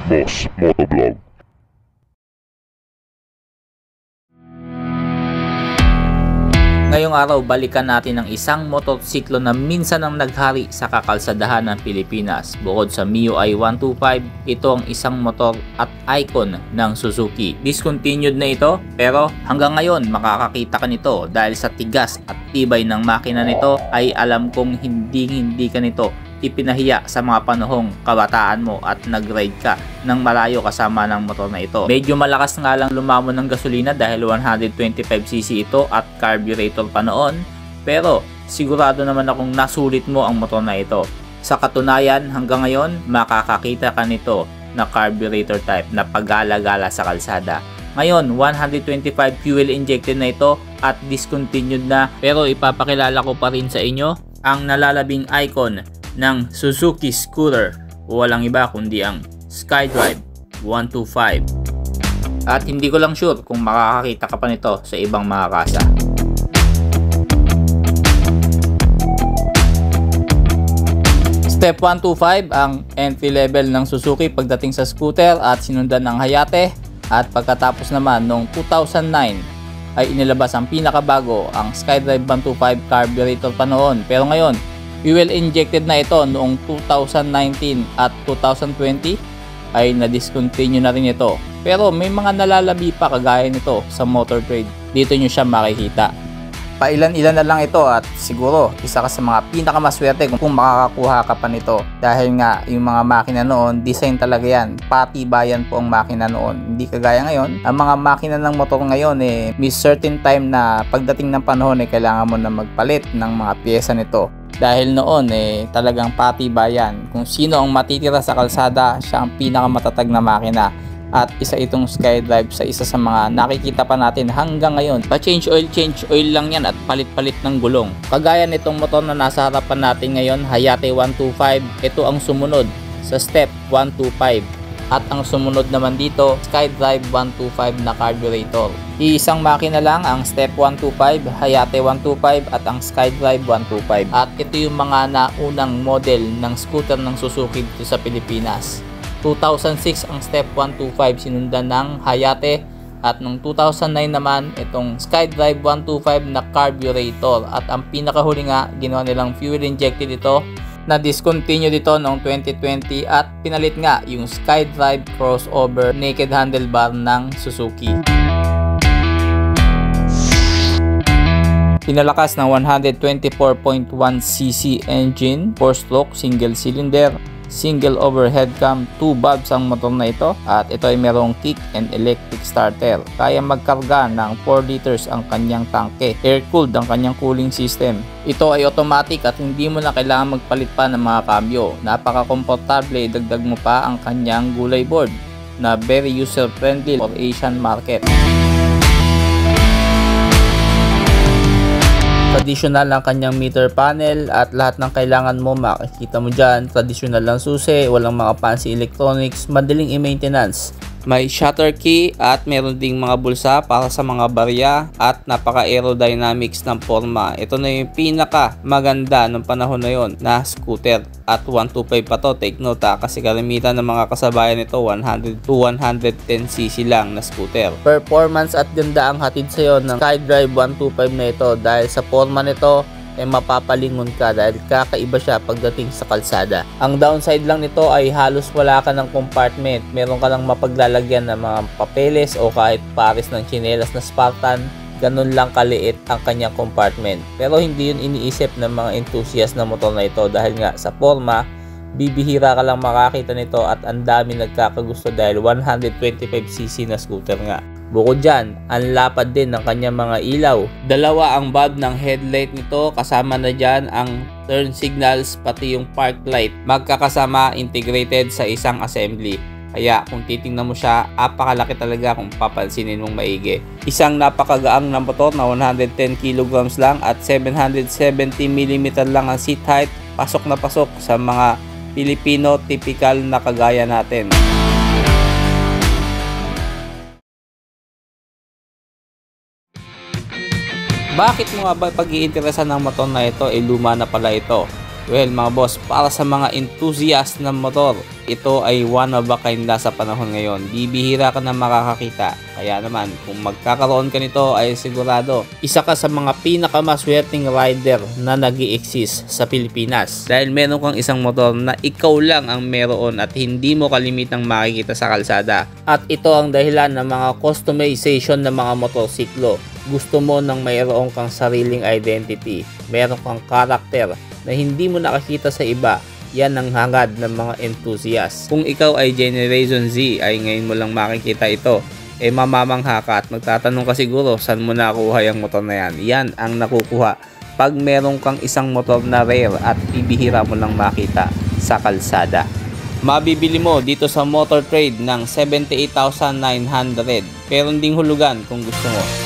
Boss Motovlog. Ngayong araw, balikan natin ang isang motorsiklo na minsan ang naghari sa kakalsadahan ng Pilipinas. Bukod sa MIUI 125, ito ang isang motor at icon ng Suzuki. Discontinued na ito, pero hanggang ngayon makakakita ka nito dahil sa tigas at tibay ng makina nito ay alam kong hindi ka nito ipinahiya sa mga panahong kabataan mo at nag-ride ka ng malayo kasama ng motor na ito. Medyo malakas nga lang lumamon ng gasolina dahil 125cc ito at carburetor pa noon, pero sigurado naman akong nasulit mo ang motor na ito. Sa katunayan, hanggang ngayon makakakita ka nito na carburetor type na pagala-gala sa kalsada. Ngayon, 125 fuel injected na ito at discontinued na, pero ipapakilala ko pa rin sa inyo ang nalalabing icon ng Suzuki scooter, walang iba kundi ang SkyDrive 125. At hindi ko lang sure kung makakakita ka pa nito sa ibang mga kasa. Step 125 ang entry level ng Suzuki pagdating sa scooter at sinundan ng Hayate, at pagkatapos naman noong 2009 ay inilabas ang pinakabago, ang SkyDrive 125 carburetor pa noon, pero ngayon fuel injected na ito noong 2019 at 2020 ay na-discontinue na rin ito. Pero may mga nalalabi pa kagaya nito sa motor trade. Dito nyo siya makikita. Pailan-ilan na lang ito at siguro isa ka sa mga pinakamaswerte kung makakakuha ka pa nito. Dahil nga yung mga makina noon, design talaga yan. Patibayan po ang makina noon. Hindi kagaya ngayon. Ang mga makina ng motor ngayon may certain time na pagdating ng panahon kailangan mo na magpalit ng mga pyesa nito. Dahil noon talagang patibayan. Kung sino ang matitira sa kalsada, siya ang pinakamatatag na makina. At isa itong SkyDrive sa isa sa mga nakikita pa natin hanggang ngayon. Pa-change oil lang yan at palit-palit ng gulong. Kagaya nitong motor na nasa harapan natin ngayon, Hayate 125. Ito ang sumunod sa step 125. At ang sumunod naman dito, SkyDrive 125 na carburetor. Iisang makina lang ang step 125, Hayate 125 at ang SkyDrive 125. At ito yung mga naunang model ng scooter ng Suzuki dito sa Pilipinas. 2006 ang step 125 sinundan ng Hayate, at noong 2009 naman itong SkyDrive 125 na carburetor, at ang pinakahuli nga ginawa nilang fuel injected ito na discontinue dito noong 2020 at pinalit nga yung SkyDrive crossover naked handlebar ng Suzuki. Pinalakas ng 124.1cc engine, 4-stroke, single cylinder, single overhead cam, 2 valves ang motor na ito, at ito ay merong kick and electric starter. Kaya magkarga ng 4 liters ang kanyang tangke. Air-cooled ang kanyang cooling system. Ito ay automatic at hindi mo na kailangan magpalit pa ng mga cambio. Napaka-komportable, dagdag mo pa ang kanyang gulay board na very user-friendly for Asian market. Traditional ang kanyang meter panel at lahat ng kailangan mo makikita mo dyan. Traditional lang susi, walang mga fancy electronics, madaling i-maintenance. May shutter key at meron ding mga bulsa para sa mga barya at napaka-aerodynamics ng forma. Ito na yung pinaka maganda ng panahon na yon na scooter. At 125 pa to, take note kasi kalimitan ng mga kasabayan nito 100 to 110cc lang na scooter. Performance at ganda ang hatid sa'yo ng SkyDrive 125 na ito dahil sa forma nito mapapalingon ka dahil kakaiba siya pagdating sa kalsada. Ang downside lang nito ay halos wala ka ng compartment. Meron ka lang mapaglalagyan ng mga papeles o kahit pares ng tsinelas na Spartan. Ganun lang kaliit ang kanyang compartment. Pero hindi yun iniisip ng mga enthusiast na motor na ito dahil nga sa forma, bibihira ka lang makakita nito at ang dami nagkakagusto dahil 125cc na scooter nga. Bukod dyan, ang lapad din ng kanyang mga ilaw. Dalawa ang bulb ng headlight nito, kasama na dyan ang turn signals pati yung park light. Magkakasama integrated sa isang assembly. Kaya kung titingnan mo siya, apakalaki talaga kung papansinin mong maigi. Isang napakagaang na motor na 110 kg lang at 770mm lang ang seat height. Pasok na pasok sa mga Pilipino typical na kagaya natin. Bakit mo nga ba pag-iinteresan ng motor na ito? Luma na pala ito. Well mga boss, para sa mga enthusiast ng motor, ito ay one of a kind na sa panahon ngayon. Bibihira ka na makakakita. Kaya naman, kung magkakaroon ka nito ay sigurado, isa ka sa mga pinakamaswerteng rider na nag-i-exist sa Pilipinas. Dahil meron kang isang motor na ikaw lang ang meron at hindi mo kalimitang makikita sa kalsada. At ito ang dahilan ng mga customization ng mga motorsiklo. Gusto mo nang mayroon kang sariling identity, meron kang karakter na hindi mo nakakita sa iba. Yan ang hangad ng mga enthusiast. Kung ikaw ay Generation Z ay ngayon mo lang makikita ito, mamamangha ka at magtatanong ka siguro saan mo nakuha yung motor na yan. Yan ang nakukuha pag meron kang isang motor na rare at bibihira mo lang makita sa kalsada. Mabibili mo dito sa Motor Trade ng 78,900. Pero ding hulugan kung gusto mo.